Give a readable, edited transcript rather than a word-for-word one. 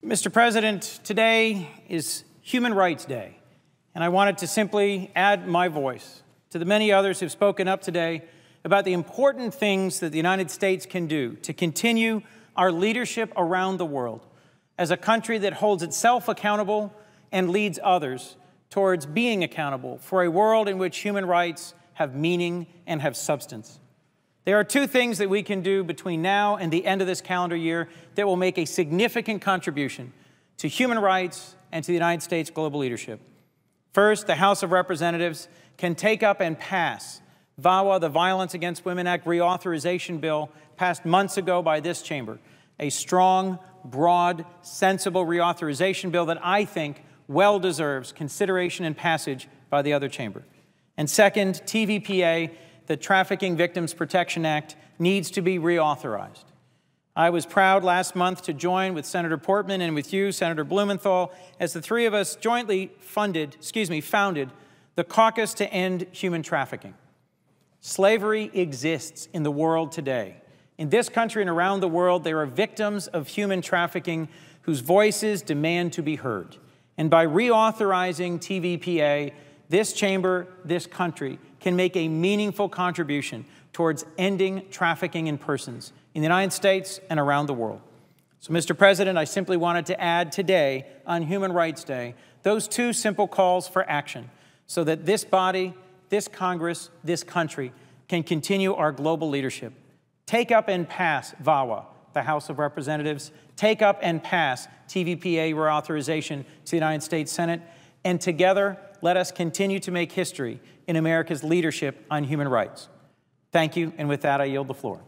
Mr. President, today is Human Rights Day, and I wanted to simply add my voice to the many others who've spoken up today about the important things that the United States can do to continue our leadership around the world as a country that holds itself accountable and leads others towards being accountable for a world in which human rights have meaning and have substance. There are two things that we can do between now and the end of this calendar year that will make a significant contribution to human rights and to the United States global leadership. First, the House of Representatives can take up and pass VAWA, the Violence Against Women Act reauthorization bill passed months ago by this chamber, a strong, broad, sensible reauthorization bill that I think well deserves consideration and passage by the other chamber. And second, TVPA, the Trafficking Victims Protection Act, needs to be reauthorized. I was proud last month to join with Senator Portman and with you, Senator Blumenthal, as the three of us jointly founded the Caucus to End Human Trafficking. Slavery exists in the world today. In this country and around the world, there are victims of human trafficking whose voices demand to be heard. And by reauthorizing TVPA, this chamber, this country, can make a meaningful contribution towards ending trafficking in persons in the United States and around the world. So, Mr. President, I simply wanted to add today, on Human Rights Day, those two simple calls for action so that this body, this Congress, this country can continue our global leadership. Take up and pass VAWA, the House of Representatives. Take up and pass TVPA reauthorization to the United States Senate. And together, let us continue to make history in America's leadership on human rights. Thank you, and with that, I yield the floor.